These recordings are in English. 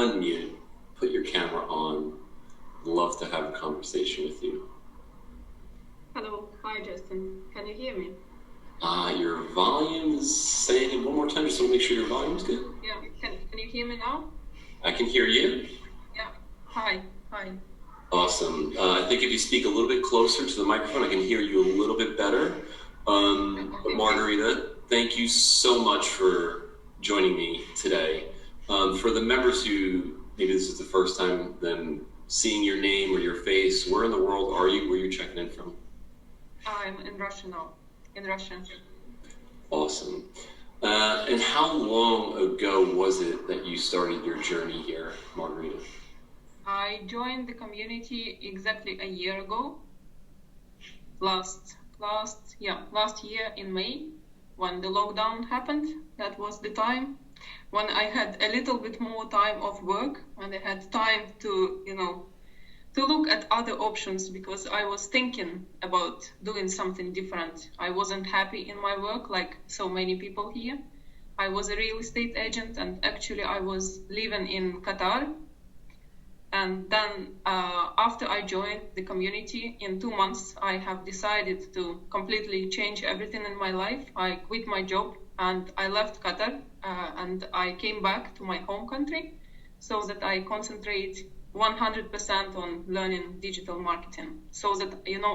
unmute, put your camera on. Love to have a conversation with you. Hello. Hi, Justin. Can you hear me? Your volume's saying it one more time, just to make sure your volume's good. Yeah. Can you hear me now? I can hear you. Yeah. Hi. Awesome. I think if you speak a little bit closer to the microphone, I can hear you a little bit better. But Margarita, thank you so much for joining me today. For the members who, maybe this is the first time them seeing your name or your face, where in the world are you? Where are you checking in from? I'm in Russia now. In Russia. Awesome. And how long ago was it that you started your journey here, Margarita? I joined the community exactly a year ago. Last year in May, when the lockdown happened. That was the time when I had a little bit more time off work, and I had time to look at other options, because I was thinking about doing something different. I wasn't happy in my work like so many people here. I was a real estate agent, and actually I was living in Qatar. And then after I joined the community, in 2 months, I have decided to completely change everything in my life. I quit my job and I left Qatar, and I came back to my home country so that I concentrate 100% on learning digital marketing, so that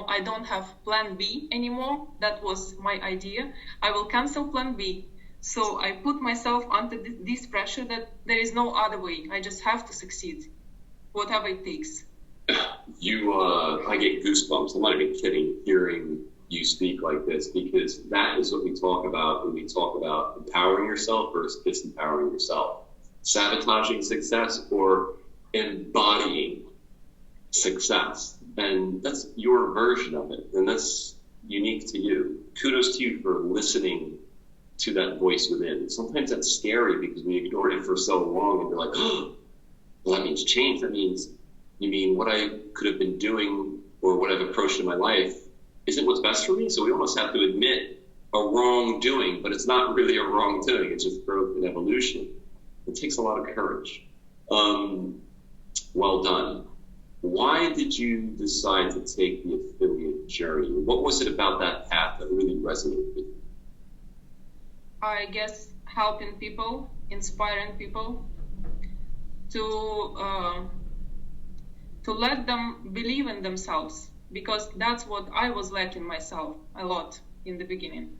I don't have plan B anymore. That was my idea. I will cancel plan B. So I put myself under this pressure that there is no other way. I just have to succeed, whatever it takes. I get goosebumps. I'm not even kidding, hearing you speak like this, because that is what we talk about when we talk about empowering yourself versus disempowering yourself. Sabotaging success or embodying success. And that's your version of it. And that's unique to you. Kudos to you for listening to that voice within. Sometimes that's scary because we ignored it for so long and we're like, oh, well, that means change. That means, you mean what I could have been doing or what I've approached in my life isn't what's best for me? So we almost have to admit a wrongdoing, but it's not really a wrongdoing. It's just growth and evolution. It takes a lot of courage. Well done. Why did you decide to take the affiliate journey? What was it about that path that really resonated with you? I guess helping people, inspiring people to let them believe in themselves, because that's what I was lacking myself a lot in the beginning.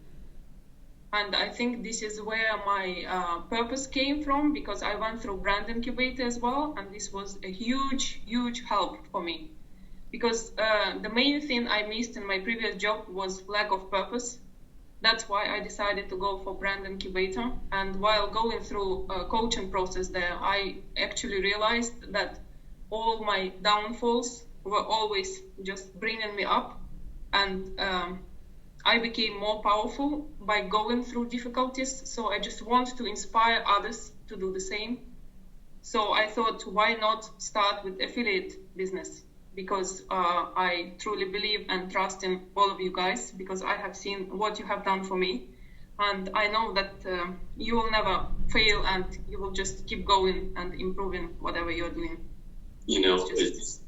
And I think this is where my purpose came from, because I went through brand incubator as well, and this was a huge help for me, because the main thing I missed in my previous job was lack of purpose. That's why I decided to go for brand incubator. And while going through a coaching process there, I actually realized that all my downfalls were always just bringing me up, and I became more powerful by going through difficulties. So I just want to inspire others to do the same. So I thought, why not start with affiliate business? Because I truly believe and trust in all of you guys, because I have seen what you have done for me. And I know that you will never fail, and you will just keep going and improving whatever you're doing. It's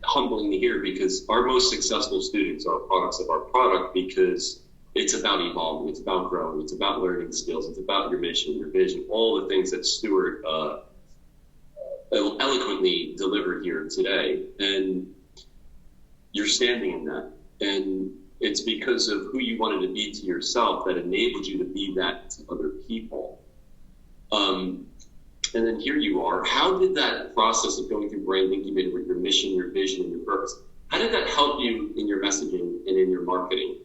humbling to hear, because our most successful students are products of our product, because it's about evolving, it's about growing, it's about learning skills, it's about your mission, your vision, all the things that Stuart eloquently delivered here today. And you're standing in that. And it's because of who you wanted to be to yourself that enabled you to be that to other people. And then here you are. How did that process of going through brand incubator with your mission, your vision, and your purpose, how did that help you in your messaging and in your marketing?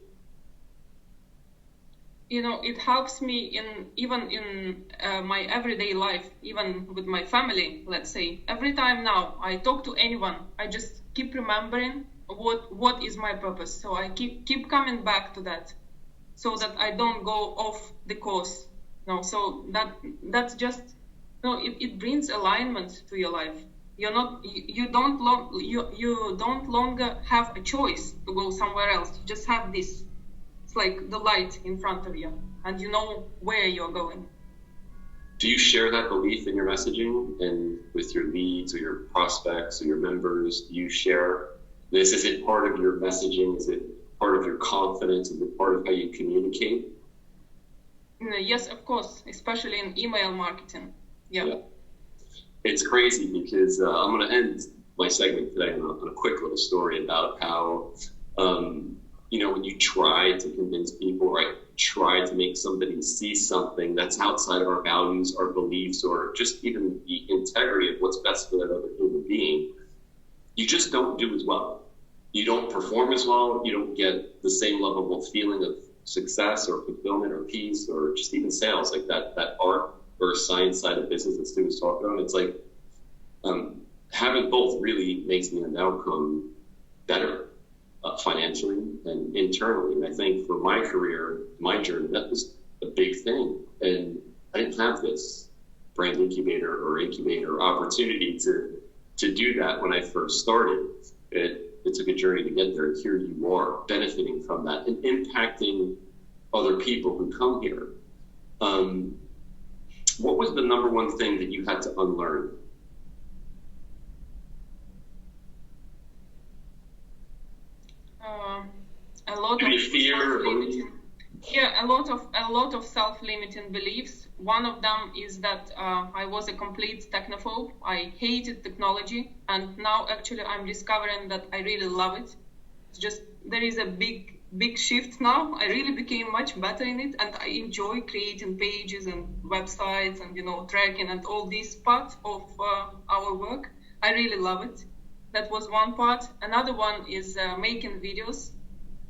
It helps me even in my everyday life, even with my family, let's say. Every time now I talk to anyone, I just keep remembering what is my purpose. So I keep coming back to that, so that I don't go off the course. So that's just it brings alignment to your life. You don't longer have a choice to go somewhere else. You just have this. It's like the light in front of you, and you know where you're going. Do you share that belief in your messaging and with your leads or your prospects or your members? Do you share this? Is it part of your messaging? Is it part of your confidence? Is it part of how you communicate? Yes, of course, especially in email marketing. Yeah. It's crazy because I'm going to end my segment today on a quick little story about how, when you try to convince people, right, try to make somebody see something that's outside of our values, our beliefs, or just even the integrity of what's best for that other human being, you just don't do as well. You don't perform as well. You don't get the same level of feeling of success or fulfillment or peace or just even sales, like that art or science side of business that Stu was talking about. It's like having both really makes the end outcome better financially and internally. And I think for my career, my journey, that was a big thing. And I didn't have this brand incubator opportunity to do that when I first started. It took a journey to get there. Here you are benefiting from that and impacting other people who come here. What was the number one thing that you had to unlearn? A lot of fear. Yeah, a lot of self-limiting beliefs. One of them is that I was a complete technophobe. I hated technology, and now actually I'm discovering that I really love it. It's just there is a big shift now. I really became much better in it, and I enjoy creating pages and websites and tracking and all this part of our work. I really love it. That was one part. Another one is making videos.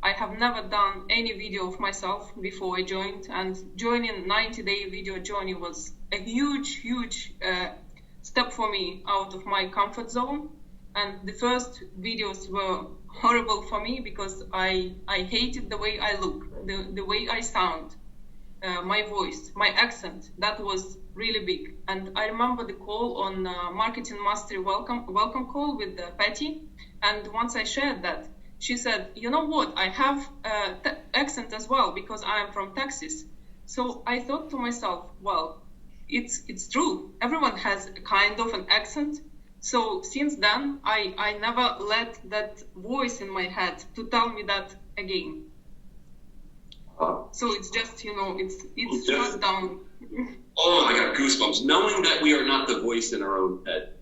I have never done any video of myself before I joined, and joining 90-day video journey was a huge step for me out of my comfort zone. And the first videos were horrible for me because I hated the way I look, the way I sound, my voice, my accent. That was really big. And I remember the call on Marketing Mastery welcome call with Patty. And once I shared that, she said, you know what, I have accent as well because I am from Texas. So I thought to myself, well, it's true. Everyone has a kind of an accent. So since then, I never let that voice in my head to tell me that again. So it's just, it's shut down. Oh, I got goosebumps. Knowing that we are not the voice in our own head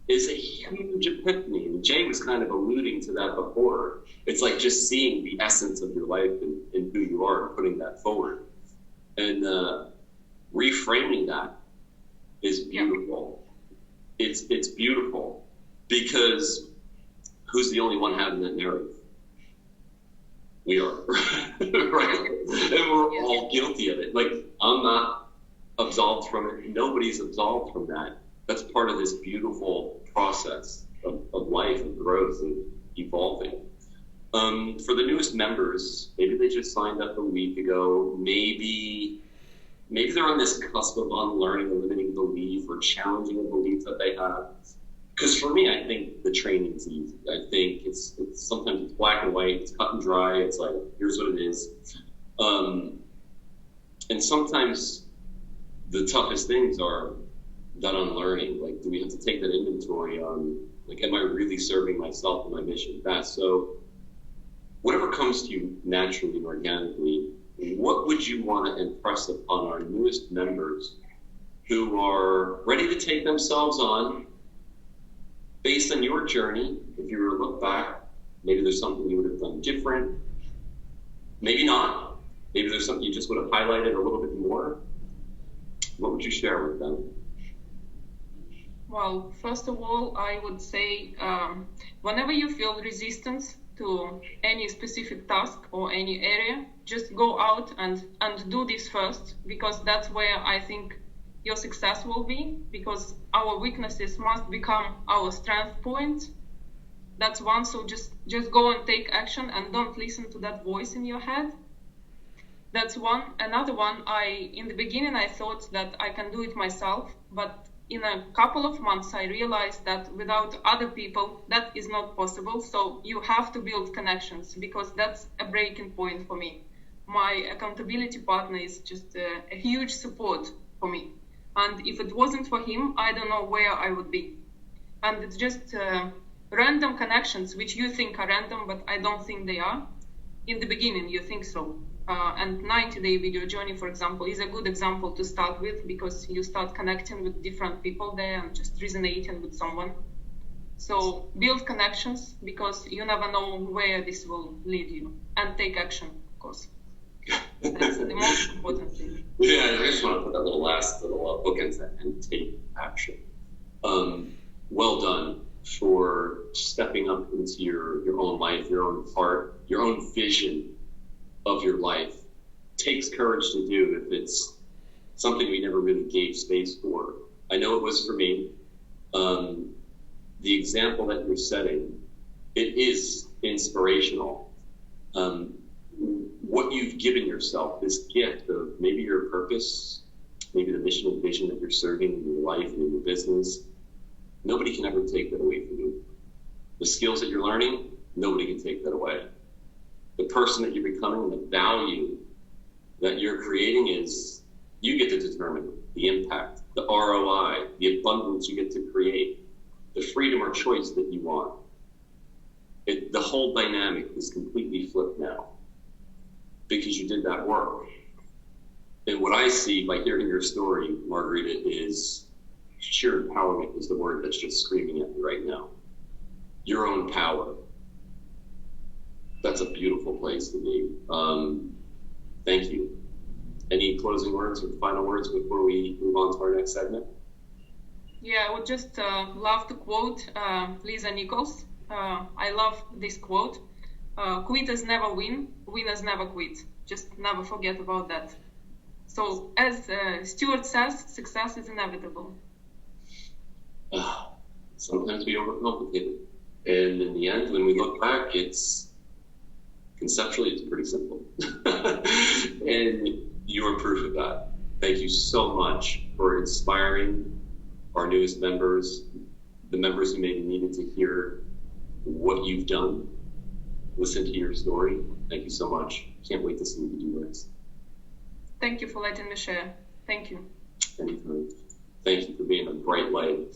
is a huge epiphany. And Jay was kind of alluding to that before. It's like just seeing the essence of your life and who you are and putting that forward. And reframing that is beautiful. Yeah. It's beautiful because who's the only one having that narrative? We are, right? And we're all guilty of it. Like, I'm not absolved from it. Nobody's absolved from that. That's part of this beautiful process of life and growth and evolving. For the newest members, maybe they just signed up a week ago. Maybe they're on this cusp of unlearning a limiting belief or challenging a belief that they have. Because for me, I think the training's easy. I think it's sometimes it's black and white, it's cut and dry. It's like, here's what it is. And sometimes the toughest things are that unlearning. Like, do we have to take that inventory on, like, am I really serving myself and my mission best? So whatever comes to you naturally and organically, what would you want to impress upon our newest members who are ready to take themselves on based on your journey? If you were to look back, maybe there's something you would have done different, maybe not. Maybe there's something you just would have highlighted a little bit more. What would you share with them? Well, first of all, I would say whenever you feel resistance to any specific task or any area, just go out and do this first, because that's where I think your success will be, because our weaknesses must become our strength points. That's one. So just go and take action and don't listen to that voice in your head. That's one. Another one, in the beginning I thought that I can do it myself, but in a couple of months I realized that without other people that is not possible. So you have to build connections, because that's a breaking point for me. My accountability partner is just a huge support for me. And if it wasn't for him, I don't know where I would be. And it's just random connections, which you think are random, but I don't think they are. In the beginning, you think so. And 90-day video journey, for example, is a good example to start with, because you start connecting with different people there and just resonating with someone. So build connections, because you never know where this will lead you, and take action, of course. That's the most important thing. Yeah, I just want to put that last little bookends and take action. Well done for stepping up into your own life, your own heart, your own vision of your life. Takes courage to do if it's something we never really gave space for. I know it was for me. The example that you're setting, it is inspirational. What you've given yourself, this gift of maybe your purpose, maybe the mission and vision that you're serving in your life and in your business, nobody can ever take that away from you. The skills that you're learning, nobody can take that away. The person that you're becoming, the value that you're creating is, you get to determine the impact, the ROI, the abundance you get to create, the freedom or choice that you want. The whole dynamic is completely flipped now because you did that work. And what I see by hearing your story, Margarita, is sheer empowerment is the word that's just screaming at me right now. Your own power. That's a beautiful place to be. Thank you. Any closing words or final words before we move on to our next segment? Yeah, I would just love to quote Lisa Nichols. I love this quote. Quitters never win, winners never quit. Just never forget about that. So as Stuart says, success is inevitable. Sometimes we overcomplicate it. And in the end, when we look back, conceptually, it's pretty simple. And you are proof of that. Thank you so much for inspiring our newest members, the members who maybe needed to hear what you've done, listen to your story. Thank you so much. Can't wait to see what you do next. Thank you for letting me share. Thank you. Anytime. Thank you for being a bright light.